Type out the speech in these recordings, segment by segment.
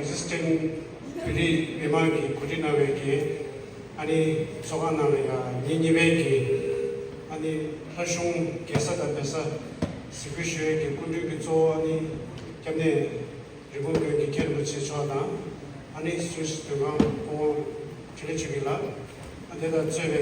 existing kuri memang kuri naweki ani sogan namega niniveki ani hashung kesa da besa sikushwe ki kundu ki zo ani kamne ribu ki kerbu chi chona ani sus de ma ko chile chigila ande da cheve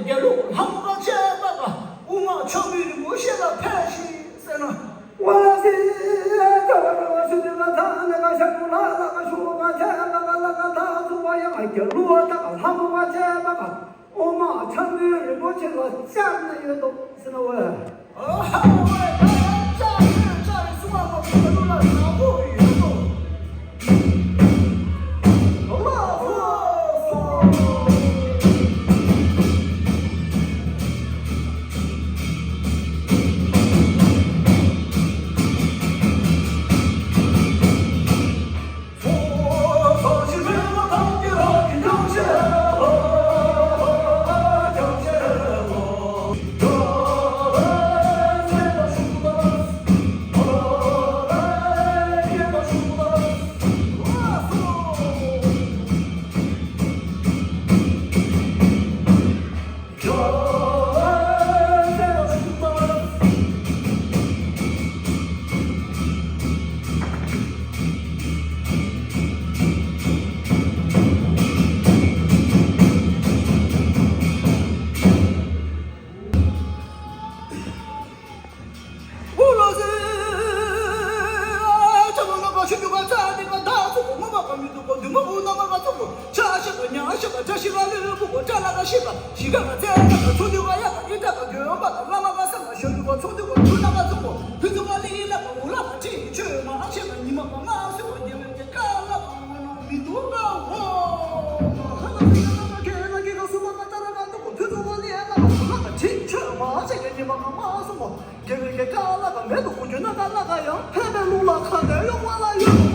Dia 우마 처음이 무엇이라 패시 세나 와시 저거 수들가 다 내가 샤구나 나가 쇼가 제가 다 좋아야 결로다가 하고가 제가 엄마 참을 못 채고 짠나요도 스노워 짜 수마 놀라 나고 자식아를 보고 잘나가시가 시간을 대다가 소녀가 약간 이따가 교연받아 라마가 상가 쇼유가 소녀가 올라가지고 그동안 리나가 올라가지 죄만 하시가 니마가 마시고 니에게 깔라가 미도가 하나 생각하면 개나기가 수박가 따라간다고 그동안 리나가 올라가지 죄만 하시가 니마가 마시고 개에게 깔라가 매도 운전나 깔라가요 패배로라 카네요 와라요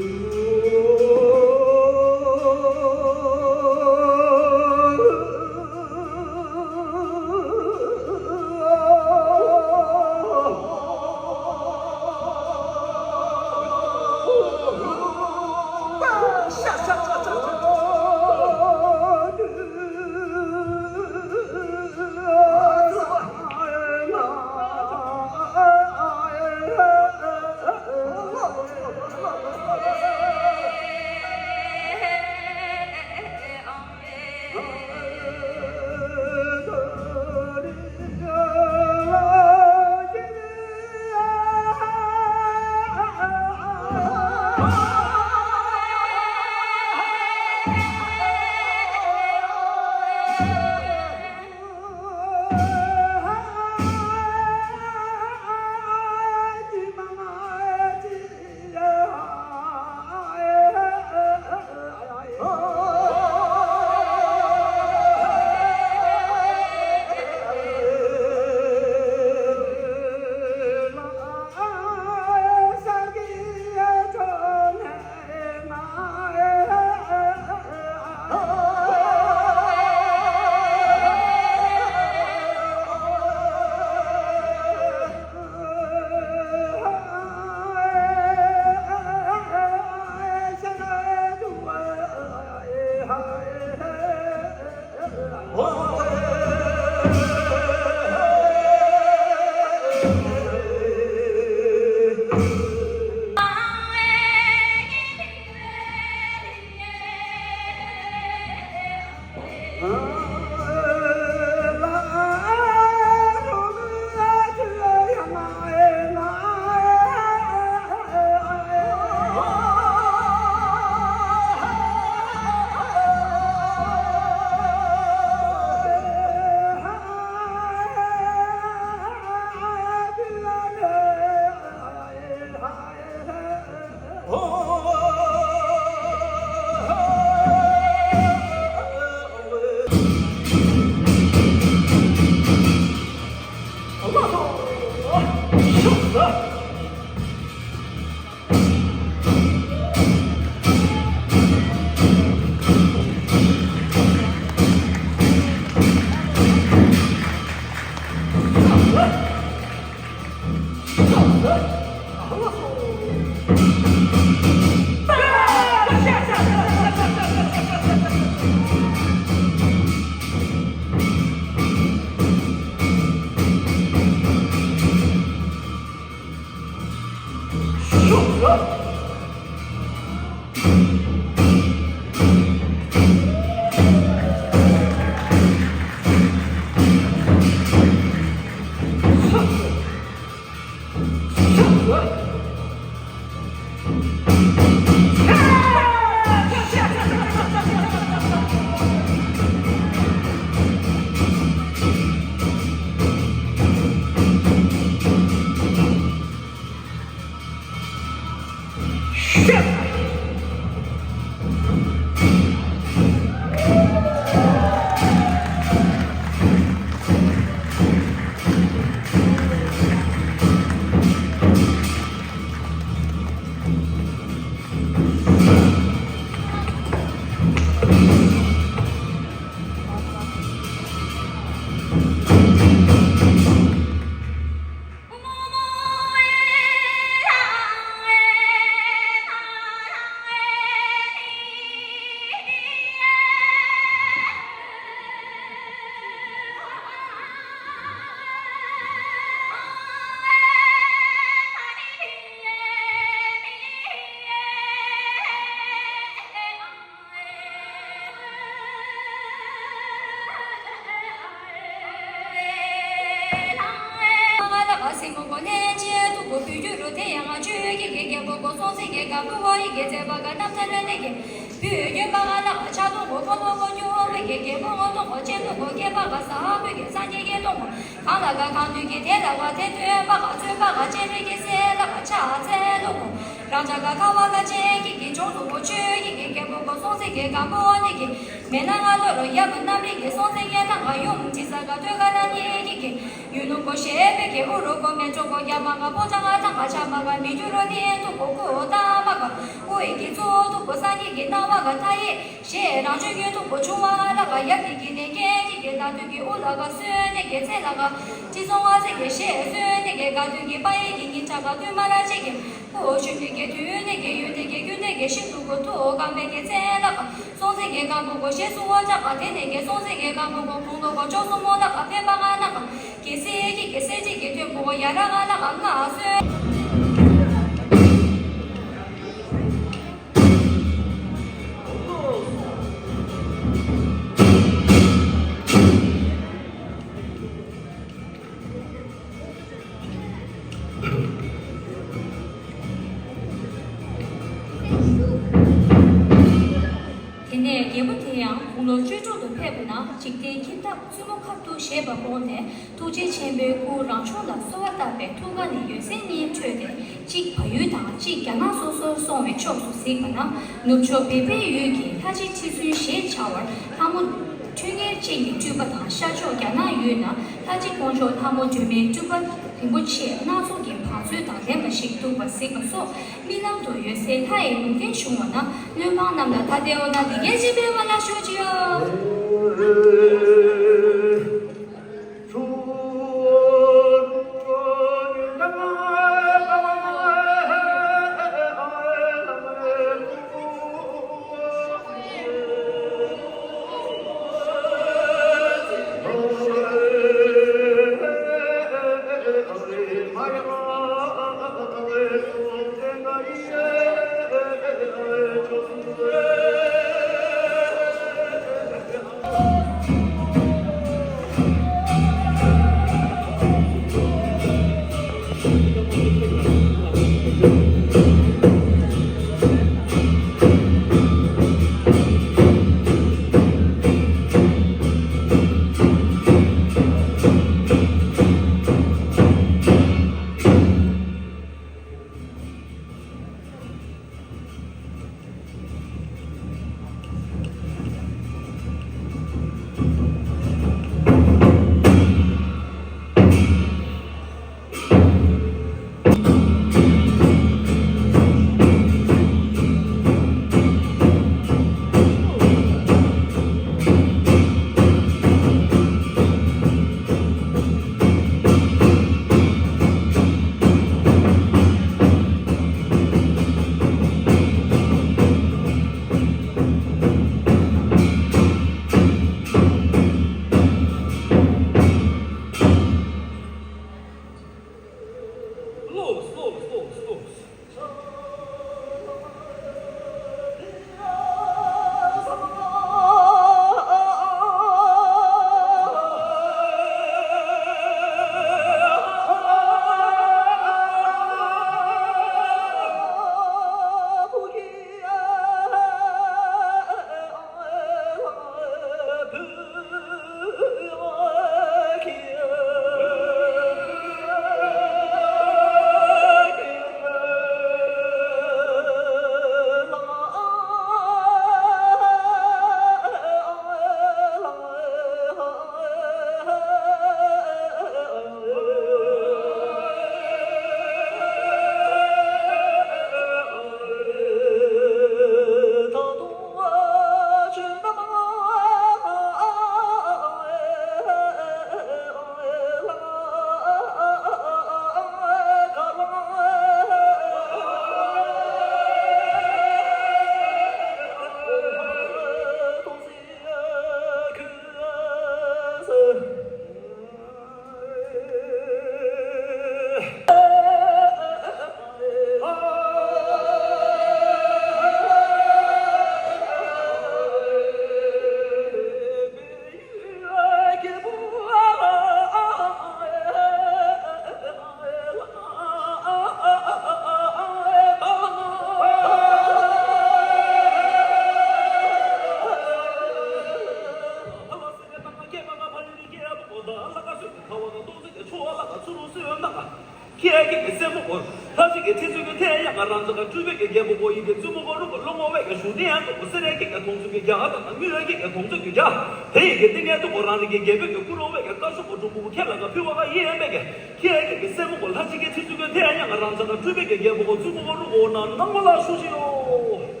기하게 세모고 하지게 태수게 태양가 란자가 주베게 개보고 이게 주먹으로 롱어웨가 슈디안도 무스레게 동주게 야하다 미래게 동주게 야 대게 등에도 모라니게 개베게 꾸로웨가 까수고 주고 켈라가 표와가 예메게 기하게 세모고 하지게 태수게 태양가 란자가 주베게 개보고 주먹으로 오나 남몰라 수시로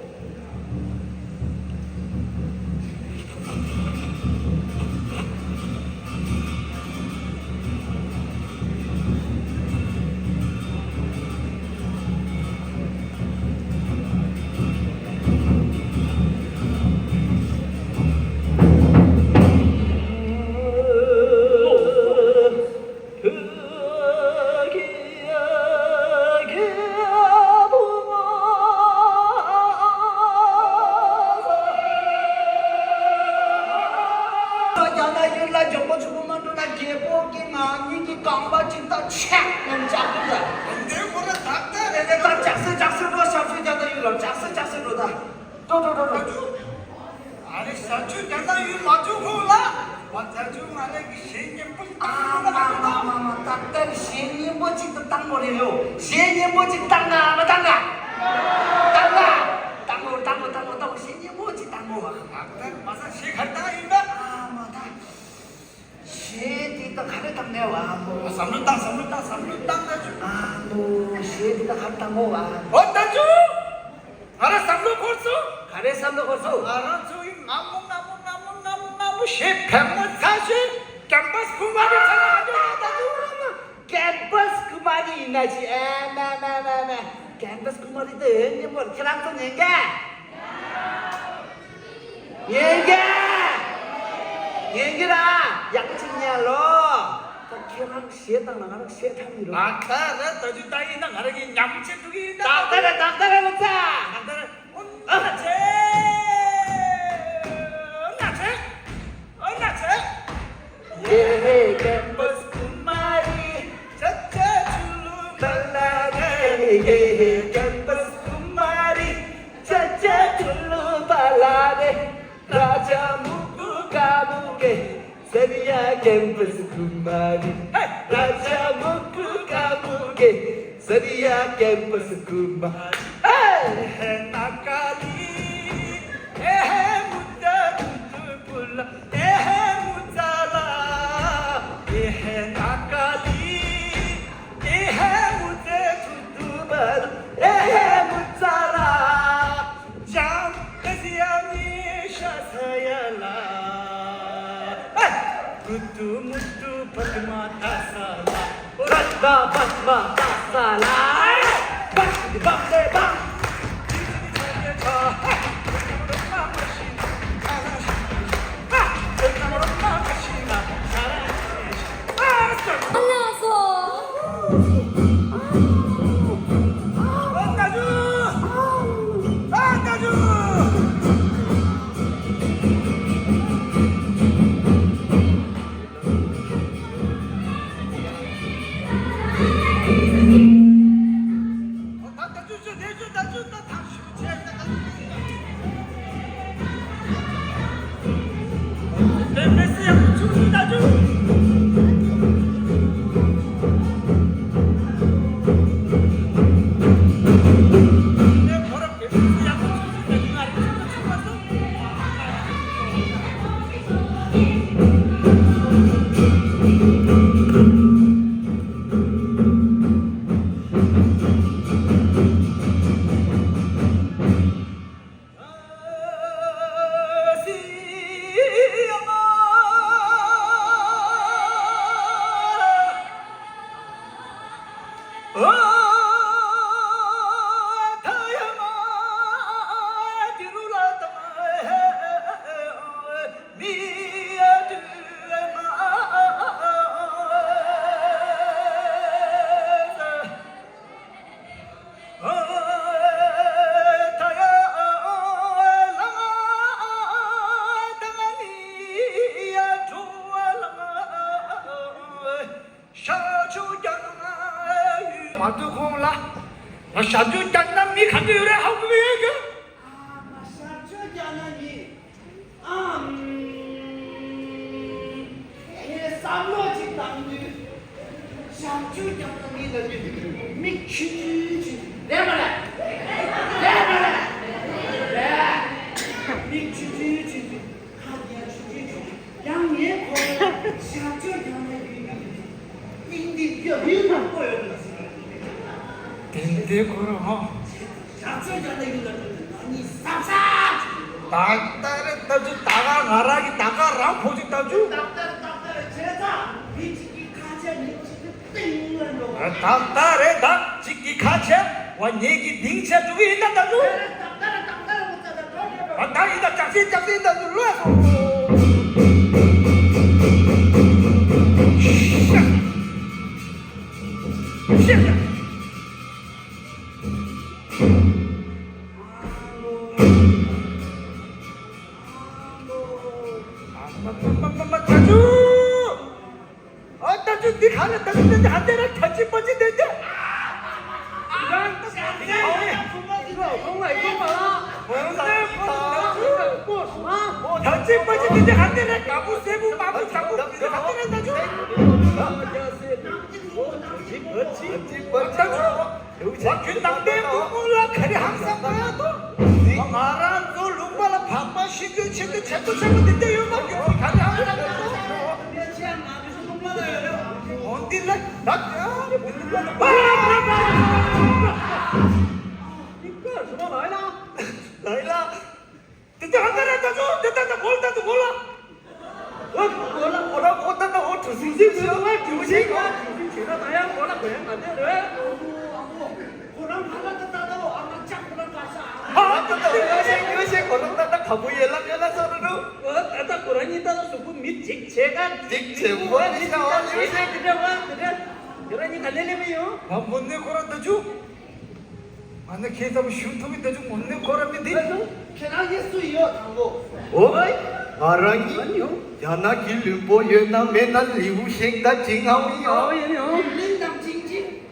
근데 그럼 닭다리 따주 나가라기 나가라 보지 따주 닭다리 닭 찍기 가채 와 얘기 닝채 두개 있다 따주 닭이다 짝지 따주 시작 따주 네 가는 따주는데 한 대를 터치 뻗지는데 터치 뻗지는데 한 대를 까부 세부 마부 자꾸 한 대를 따주 waktu tangde mula kari hamsa kaya to amaran to lumbala phamma shigyo chete cheto cheto dite yo ma kari hamsa kaya to ondilla dak ikka suma laila tete hangara ta jo tete ta bola bola kota ta ho tusi ko 제가 나야 뭐라 그래 안 돼. 그럼 하나도 아마 짝으로 가서. 요새 거론다다 가보이 연락 서로로. 나다 고라니다 수분 밑 직체가 직체 뭐니까 요새 그래. 그러니 갈래려면요. 아 못내 고란다 주. 안내 계속 슈트미 대중 못내 고라면 돼. 캐나겠어요 당고. 어이? 아랑이? 야나 길을 보여나 맨날 리우생다 징하오요. 린당 징징.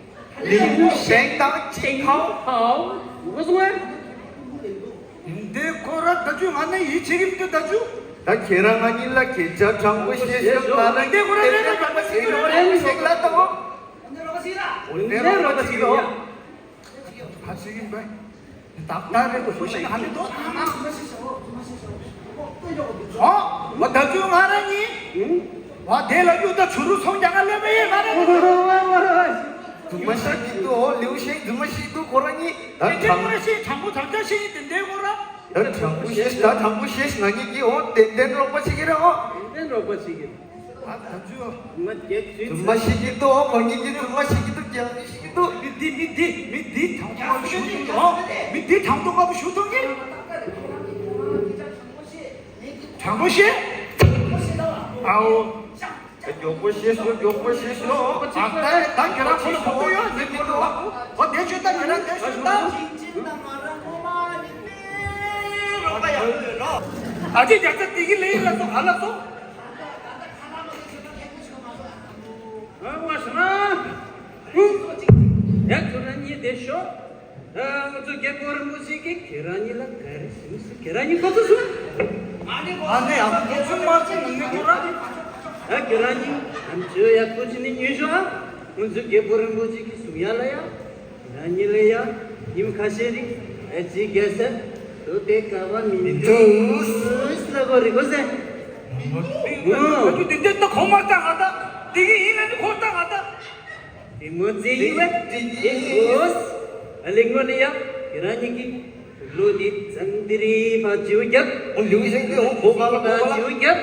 리우생다 징하오. 我说 근데 고라 다주 안내 이 책임도 다주? 나 걔랑 아닐라 계좌 장부시에서 나는 근데 고라 내가 장부시에서 생각다고? 오늘 가시라. 가시긴 봐. 답답해도 소식 하면 또 와 다주 말하니? 와 대라주다 주로 성장하려면 말하니? 두마시도 류생 두마시도 고라니 장부시 장부 장자신이 된대 고라? 장부시 나 장부시 나니기 오 땡땡 로버시기라 땡땡 로버시기 아 다주 두마시기도 거기기 두마시기도 장시기도 미디 장동하고 슈팅 미디 장동하고 슈팅이 장보시? 아우 요보시쇼 아까 난 계란 풀어 보고요 내미도 내줬다 계란 내줬다 아직 약간 뛰기 레일라서 갈랐어? 왔으나 야 그러니 대쇼 저 개보는 무식이 계란이라 가르치면서 계란이 거기서 아니 아무 무슨 말씀 있는 거라? 계란이 안줘야 꾸지는 유저아 먼저 개보는 무식이 수야라야 계란이래야 임카시리 에지 게세 또대 가와 민두스라고 리고세 근데 또 고마당하다 되게 이는 고당하다 이모지이we 이고스 알링고니야 계란이기 로디 장들이 바지우격 류생도 고가라 바지우격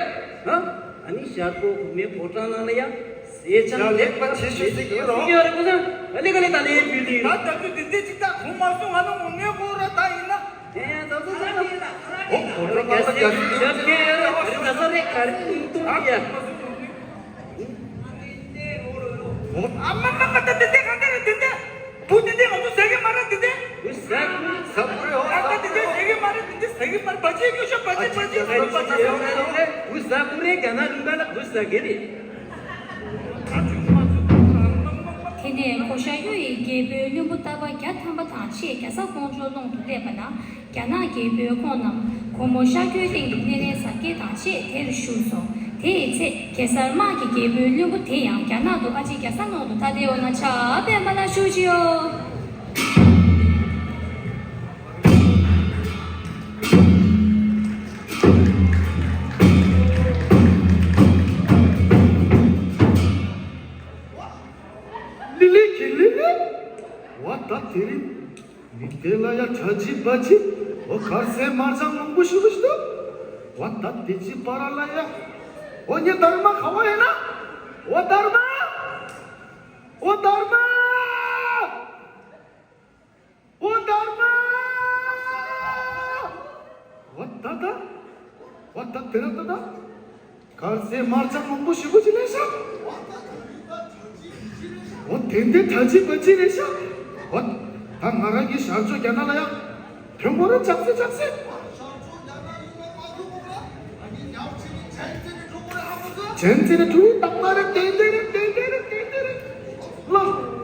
아니 샤고 구메 포타나나야 세찬 렉파 치수시기로 이거를 무슨 알리갈리 달리 빌리 나 다주 근데 진짜 고마송 하는 못내 고라 다 있나? 예 너도 사람이다 포타나나 저게 가서네 카르투야 엄마만 갖다 대대 간다는데 본인들 먼저 세게 말했는데 sabro 아까 대대 세게 말했는데 세게 말 바지 교셔 바지 usapure kana lungala usageri 테네 코샤유이 게베 류부타바 갸탐바 타치 갸사 공조동 두데바나 갸나 게베 코남 고모샤규딩 네네 사케 타치 테르슈소 대체 개살마기 개불류고 대양 갸나도 아직 개산노도 다되어나 차 배만나 쇼지요 왔다 तेरी 니텔라야 자지 바지 가세 마상 몽부시부시도 왔다 대지 바랄라야 언니 달마 가와해나 와 달마 와 달마 와 달마 왔다다 왔다 때렸다다 가세 마상 몽부시부시래서 텐데 자지 바지래서 다 말하기 샤죠 야나라야 병원은 작세 젠체는 둘이 딱 말해 땡땡이 라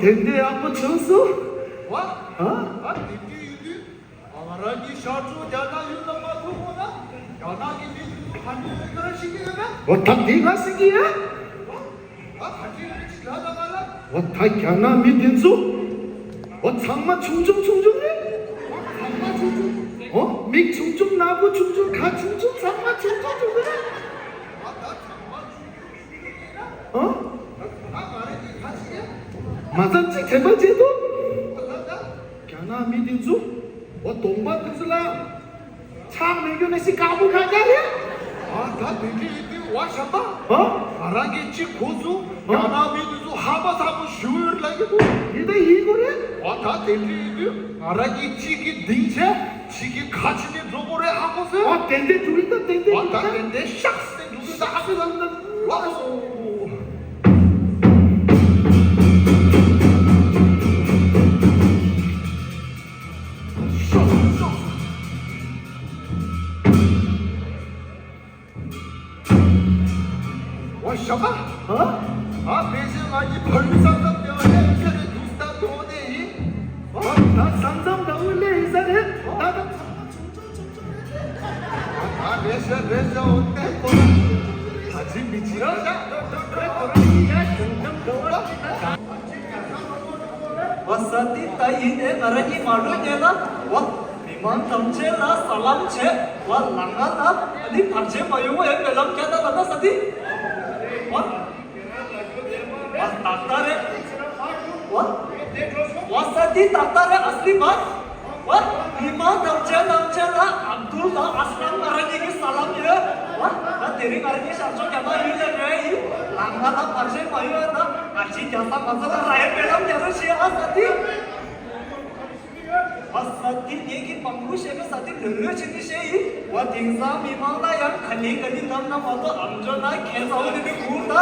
텐데 아빠 쳤어? 와? 띠띠 아마라기 샤주 야나 윤나마 도모나 야나기 니 한이 그러시기에나? 와 네가 시기야? 같이 지나가라. 와 야나 미딘소? 와 장마 충중해? 장마 충중? 믹 충중 나고 충중 가 충중 장마 충중해? 맞았지 대바제도? क्या 미딘수? 동반 뜻을라 참 매겨내시 까부 가자리? 다 되게 와샤바? 아라게치 고수? 야나 미딘수 하바사부 슈얼라게도? 이데 이거래? 다 되게 아라게치기 딩체? 치기 가치니 로보레 하고서? 땡데 둘이다 땡데 다 땡데 샥스 누구다 하고 간다 와서 샤바? 배승아지 벌상담 때문에 이사를 두스다 도네. 나 상담 나올래 이사를? 나도 배서 온대 거라. 아직 미치라. wasati taine narani malunyela wa liman tamchela salamche wa langana ani parche mayumo e belam kya da lana sati wa taktare wa wasati taktare asli baat wa liman tamchela abdul da aslam narani ki salam ye wa na teri narani sarcho kya da yile rei langana parche mayu na achi kya ta masala rahe belam kya ro shia sati wasati neki pangku shega sati lulu chini shei wa tingsa mimangna yang khali nam na mato amjona kesa ho ni kurda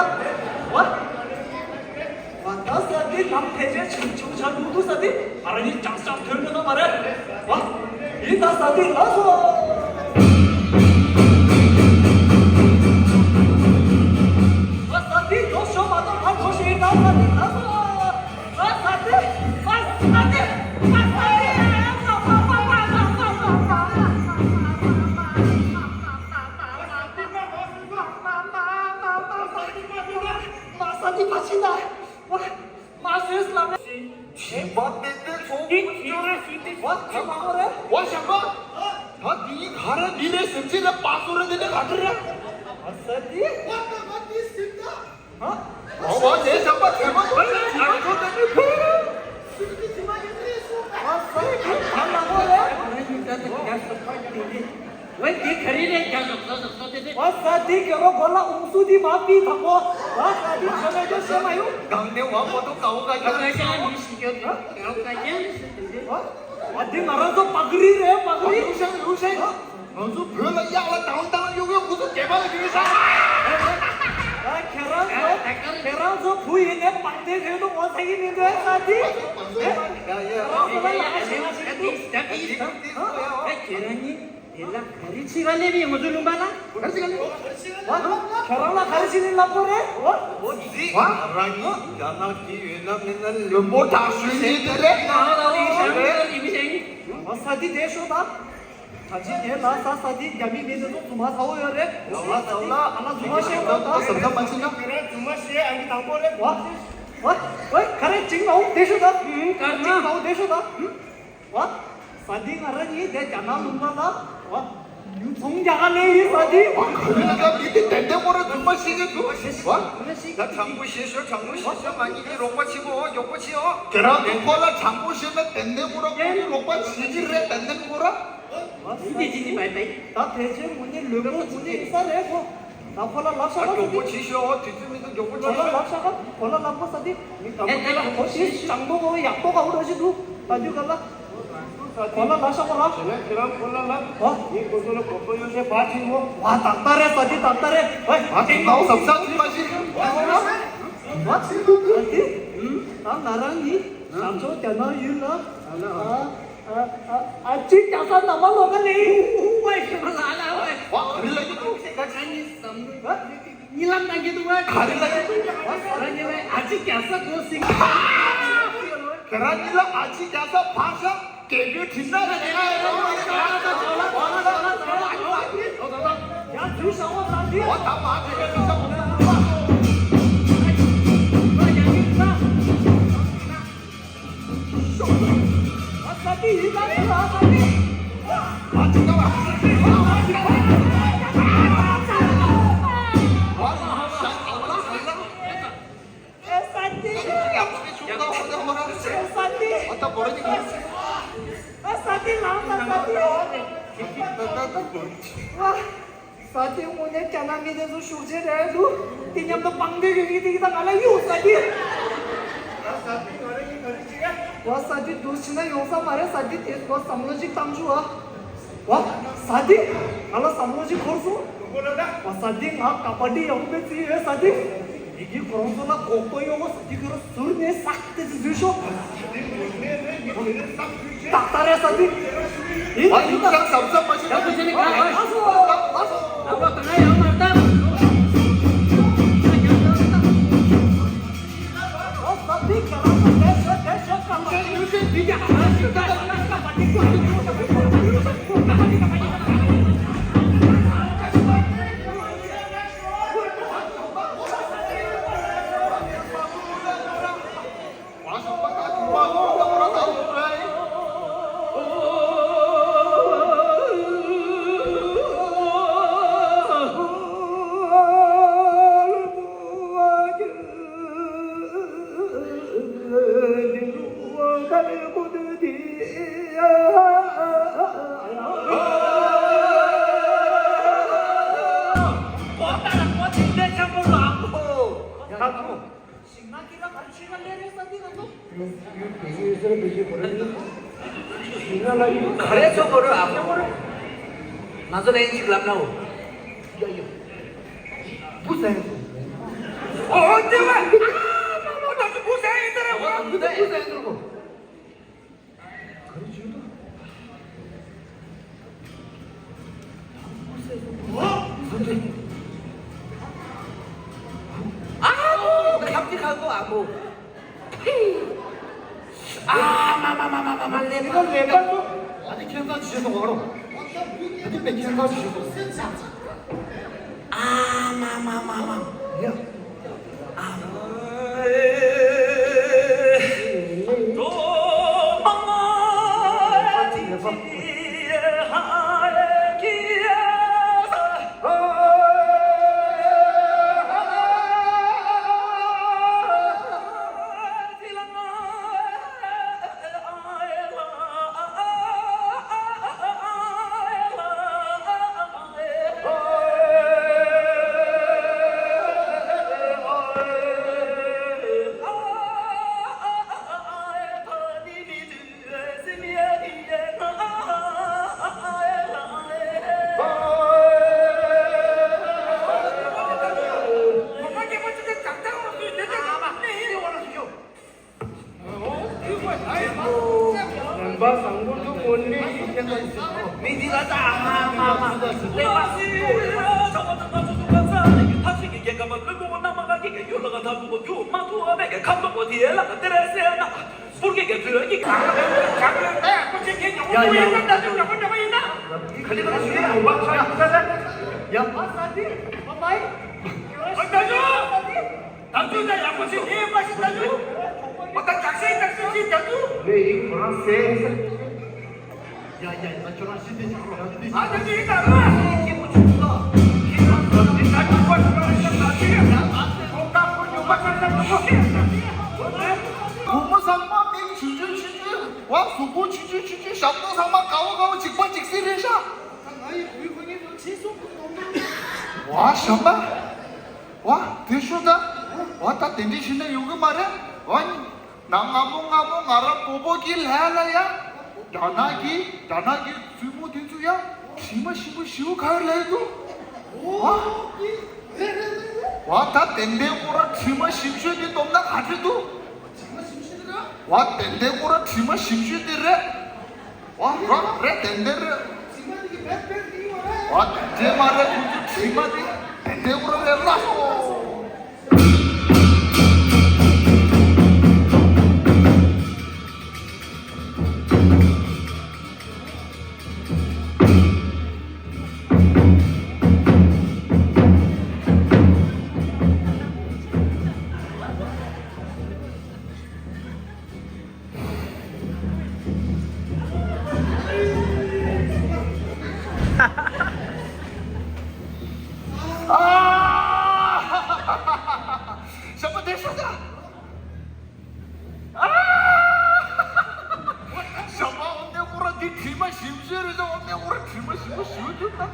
wa ta sati nam pheje chung chanu du sati arani chas thurna na mare wa ita sati laso wasati dosho mato bhakoshi na sati laso wasati Masati pasina, wah, masih selama ini. Hebat betul, wah, kemana? Wah, siapa? Tadi hari ini sendiri pasur ini ada. Masati? Wah, mati sinta. Hah? Wah, dia siapa? Siapa? Aku tadi pun. Masati, kemana? Wah, dia kerja क्या wasati kero bola umsudi mapi thako wasati chana jo semayu gamne wa moto kau ka ya ni sikyo kau ka ya adi marazo pagri re pagri usai anzu phela ya la down down yo yo kudu keba la kisa 계란 저 부인의 빵대에도 못 생기는데 사지? 계란나 가르치는 남보래? 사디 대쇼다. 사지 얘나 사디 야미 메도 주마 사오요 래. 하나 주마 셰다. 삼삼 만신나? 와, 가래 징나오 대쇼다. 징나오 대쇼다. 와, 사디 나라니 내 자나 lum마다. 와, 유통자가네 이 사디. 그러니까 밑에 댄데보라 정말 시게 두. 와? 나 장부 시쇼 많이 롱바 치고 욕바 치요. 계란 동거라 장부 시면 댄데보라 롱바 치지래 댄데보라. 나 대체 문이 르고 문이 있어래고. 나 폴라 랍샤가. 욕바 치쇼 뒤집으면 욕바 폴라 치쇼. 랍샤가 폴라 랍바 사디. 혹시 장보고 약도가 오르지도 아주 갈라. 폴라 랍샤가. 계란 콜라라. 이 고소는 고소 요새 바치고. 와, 닥다래 사디 닥다래. 나오 삼삼 맛이. 난 나랑이 삼초 대나 유나. 진짜 산 나만 니 왜 그러나 왜? 와, 그릴라기도 니랑 나게도 왜? 가릴라기도 왜 아직 야사 고생. 계란이랑 아치 야사 파샤 개뷰 진다네. 야, 주셔와 나디. 다 맞아. 사디 이다네 사디. 사디 오늘 짜나미에서 쇼제래도 그냥도 빵대기 되기다 말아 요 사디. 와 사디 도시나 용사 말해 사디 대고 삼로직 담주와. 와 사디 알아 삼로직 코르소. 와 사디 나 카바디 영베지 해 사디. 이게 그런소나 고토요고 사디 그러 술네 싹대 주쇼. 딱따래 사디. 와, 육상 삼삼 맛이. 야 그전에 가서. 아빠 그나 양 말다. 사디 가라. 대셔 깜짝 요새 비자 하나씩 다 까바디 그래서 뭐를 아무거를 나서 내지 그럼나오 무슨 언제 와? 나도 무사했더라고. 무슨 그러고. 아무 깜찍하고 아무 내가 왜 봐도 아니 기억나 주셔서 뭐하러? 아니 몇 기억나 주셔서. 야. 멤버 상고도 못내 이제가 있어. 미디가다 아마 내가 저거는 가지고 간사 다시게 개가만 끌고 남아가게 요러가 다 보고 요 마투아베게 감독고 뒤에라가 때려세나 불게게 들어기 고무상만 맹 지지 와 수고 지지 샤동상만 가오가오 직관 직세레샤 와 샤바 와 대쇼다 와다 덴디신데 요거 말해 아니 나가봉 알아 보보길 해라야 다나기 수모 된수야 시마 시우 가을래도 와다 덴데고라 시마 심슈디 돔나 가지도 와 덴데고라 시마 심슈디래 와 그래 덴데르 와 덴데 말에 시마디 덴데고라 레라소 샤바 대쇼다 샤바 언데고라 니 뒤만 심수해서 언데고라 뒤만 심수 쉬어준다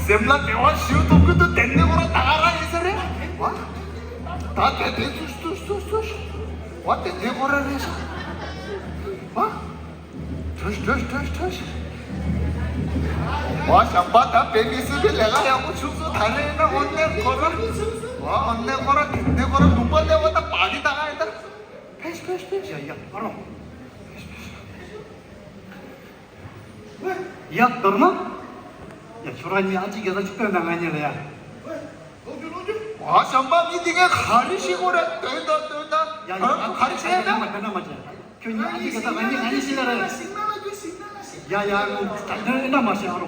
셈라 대화 쉬어도 그도 댄데고라 나가라 이사래 와다 댄데 투스 와 댄데고라 레샤 와 투스 와 샴바다 베비스비 내가 야고 축소 다네나 언네 거라 와 언네 거라 내 거라 눈발 내고다 빠디 나가야다 패시 야야 알아 야 너나? 야 조란이 아직에서 축전 당하냐래야. 와 샴바 미팅에 가리시고래 뜬다 야 가리셔야 돼 맞나 맞아. 괜히 아직에서 많이 신나라. 야야 뭐 단단히나 맛이 알아.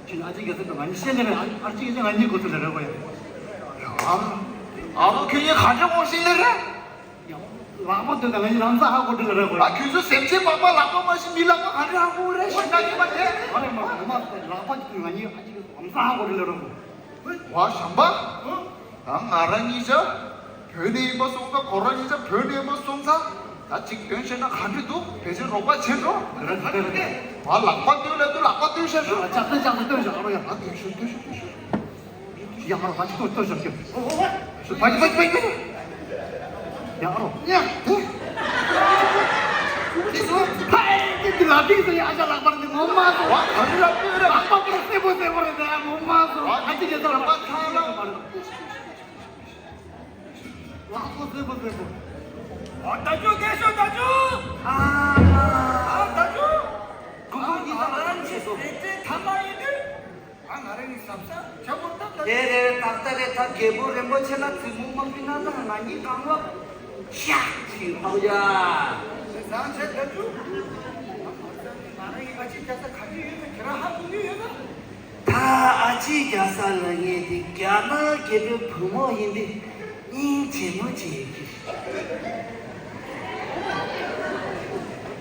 괜히 아직에서 많이 신나라. 아직에서 많이 고들더라고요. 괜히 가져오실래래 라마도 당연히 남사하고 들더라고요. 교수 쌤쌤 봐봐 라고 마시 밀라고 가려고 그래 신나기만 해 아니 뭐 라마도 당연히 아직 남사하고 들더라고. 와 샴바 아랑이자 변에 입어서 온가 거랑이자 변에 입어서 온사 나 직변시나 가지도 배제 로바 제로 그래. 와 락바 뛰어내도 락바 뛰셔서 작은 떠져 알아야. 아 뛰셔 야 알아 같이 또 떠져. 빨리 야 알아. 야 파이게 라비서 야자 라바는데 못 맞아. 와 가지라 뛰어라 아빠보다 세보래 내가 못 맞아. 아직에서 라바 타라. 라고 세보. 나주 계셔 나주 나주 그거 이상한 짓 가만히들 나랑이 삽사 저것도 얘를 딱딱해 다 개불에 뭐체나 드문만 비나다 하나니 강화 샥 하우야 세상에 나주 나랑이 같이 가서 가지 걔라 한국이 얘가 다 아직 야살랑에 디꺄나 개별 부모인데 니 제모지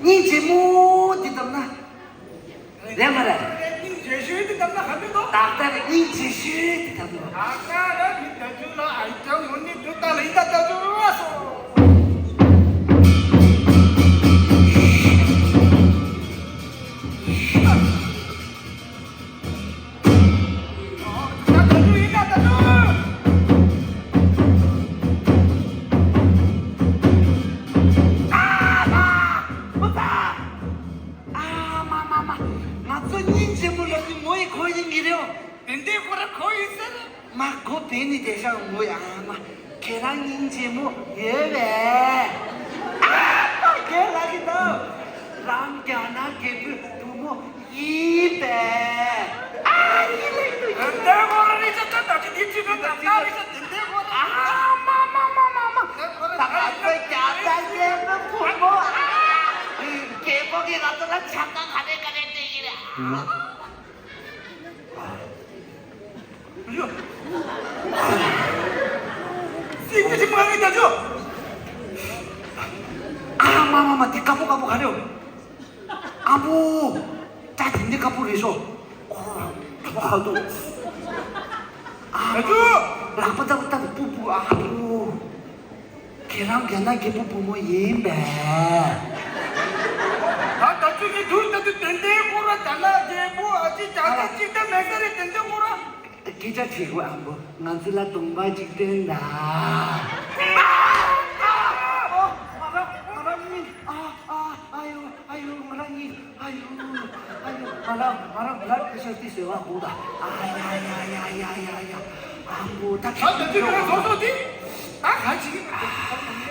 니 제모 디담나 내 말에 제시에도 담나 하면도 딱딱해 니 제시 디담나 아까라 나주나 아이짱 언니 듣다 이다 나주 왔어 막고 벤이 대상 뭐야 막 계란 인지 节目也呗。啊，也来个呢，让家那给不多么一百。啊，一类的。내 거라니 진짜 나 뒤집어 나가리서 내 거라. 아, 마마. 나가서 자자제는 부모. 아, 개복이 가서는 잠깐 가네 되기라. 싱크지 뭐하겠다 줘. 아, 마마, 뒷가보 가려. 아부, 짜증내 가보래서. 아도. 아주 라빠다부터 뿌뿌 아부. 걔랑 걔나 걔 뿌뿌 뭐 예배. 나 나중에 둘 다도 땡땡 거라 달라 제뭐 아직 자세 찍다 맥살에 땡땡 거라. 기자 지고 아부. 난슬라 동바 찍된다. 아유, 말랑 그셔티 세와 보다. 아야야야야야야. 아무 다. 나 나중에 소소디. 나 같이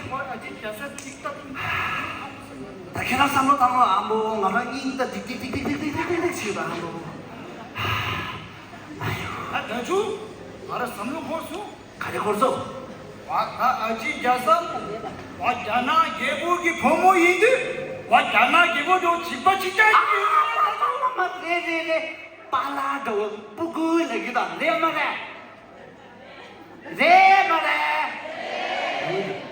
뭐 아직 자세 찍다. 다 걔랑 삼로 당어 아무 말랑 인다 틱틱틱틱틱틱틱 치다 아무. 아 나주 알아 삼로 거수. 가려 걸서. 와 아직 자사 왔잖아 예복이 부모인데 왔잖아 예복도 집어 진짜. 네네네 빨라도 뿌구 내기다 내 말에 내 말에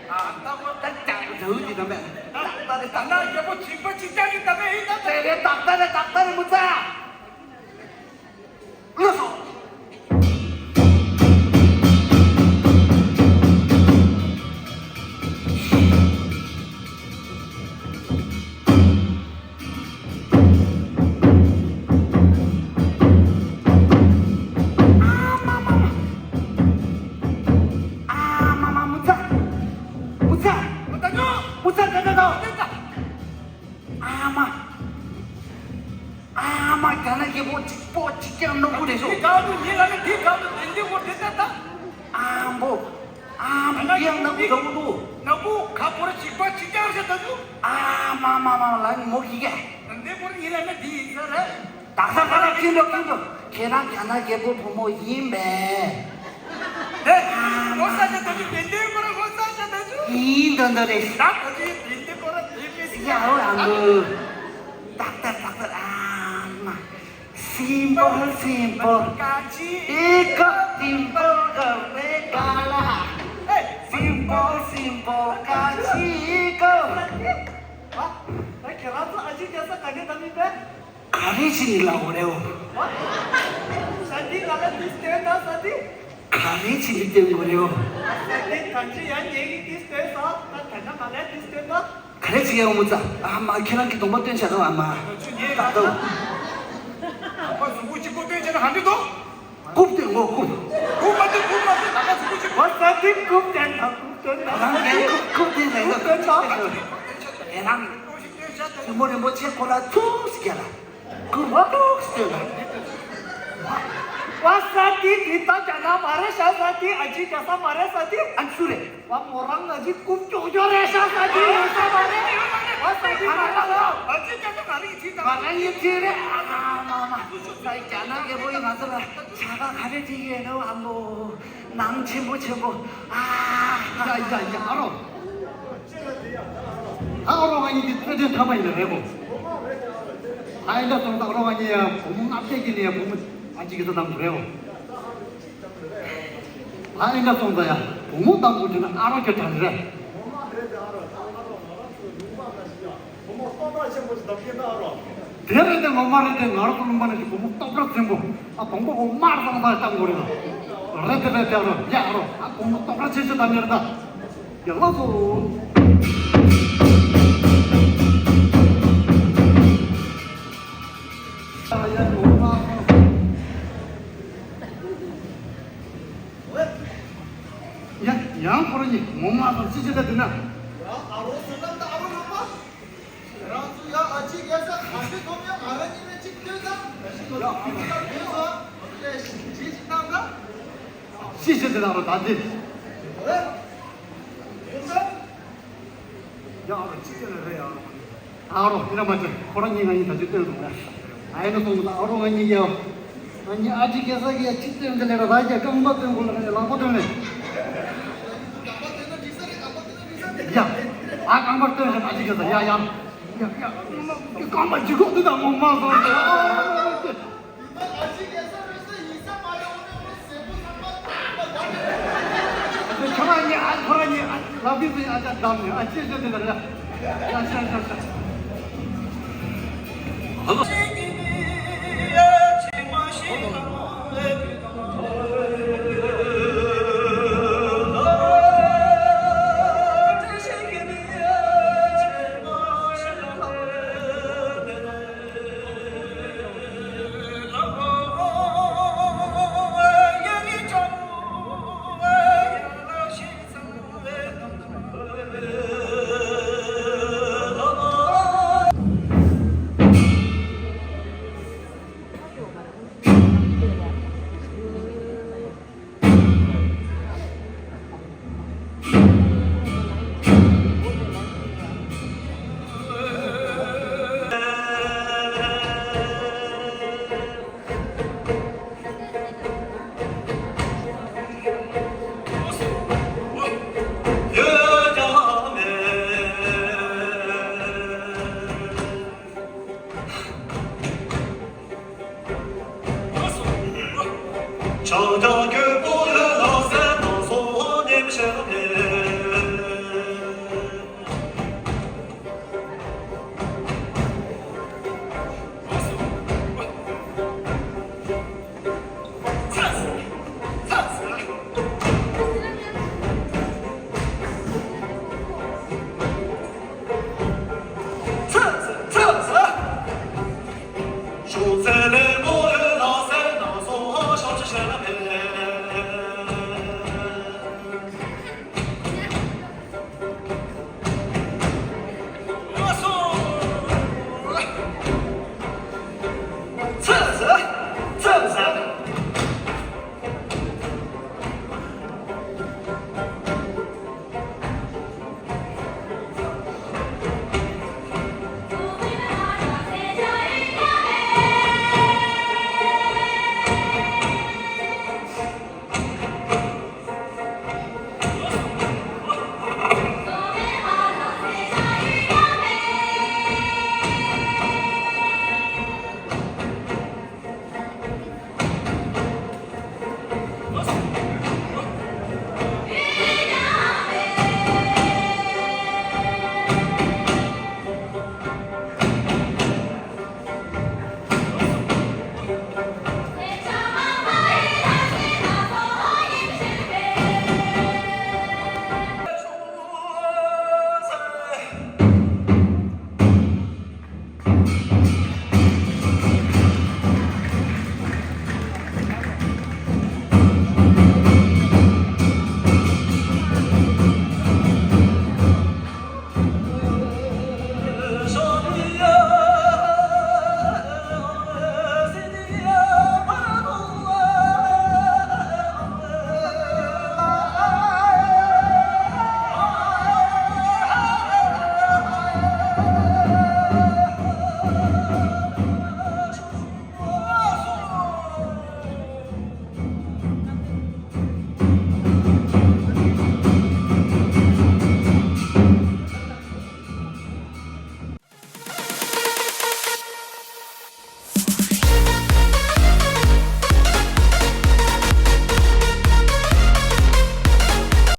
안다고 딱딱 더우지 너네 나 예복 집어 진짜기 때문에 있다. 내 딱딱해 못자 울었어 이 가도 니가는 니 가도 땡땡고 됐다. yang nak budu 나고 가보라 집어 진짜 하셨다고. mama lain mau gigi 근데 뭐 니라면 니 있어라. taksa kana kindo kena kana kepo pomo yimbe 네. 못 사셨다고 땡땡고라 못 사셨다고. indondore 나 거기 땡땡고라 땡땡. ya oh anggu takter ama simple 같이. ikut simple kebekala simple kasih ikut 나 계란도 아직 계속 가겠답니까? 가리지니라 그래요 산디 가라 디스테다 산디 가리지니 때문에 그래요 산디 단지 양 얘기 디스테서 나 단나 가라 디스테다 가리지게 오면서 아마 계란기 동반된 사람 아마 딱도 아빠 누구 집고 되잖아 한데도. 굽된 거 굽. 그 맞대 나가 누구 집. 산디 굽된다 굽된 거 계란 주머니 뭐 채코라 툭 시켜라 그거 툭 시켜라 와 산디 디타잖아 말해서 산디 아직 계속 말해서 산디 안 술래 와 뭐랑 아직 굽 조절해서 산디 말해 와 산디 말하라 아직 계속 말이 뒤다. 말랑이 뒤래 마마 나 있잖아 게 보이 나서라 차가 가려지기에는 아무 남치 못 쳐고 이제 알아. 어로가니 프레젠트 하면 있는 애고. 아이다 좀 어로가니야 보면 앞대기네야 보면 아직도 남 그래요. 아이다 좀다야 보면 남 보지는 알아게 잘래. 대래대 못 말했대 나로도 못 말했지 보면 똑같이 뭐 공부 말도 안 했다고 그래요. 레드레드 알아. 야 알아. 공부 똑같이 해서 다녀다. 연락도 야, 그러니 몸만 찢어다 드나? 찢어다 나로 다지. 야, 진짜를 해야. 알아, 이런 말들 그런 인간이 더 죽을 거야. 아이는 또 알아 아니야. 아니 아직 계속이야 진짜 내가 라이자 깡받는 걸로 라보더네. 야, 아 깡받는 아직 계속 야, 깡받 죽어도 나 못 막아. 저만이 안 그러니 라비비 아자 남네. 아 진짜 되더라. 야, 자. 아, 야, 제맛이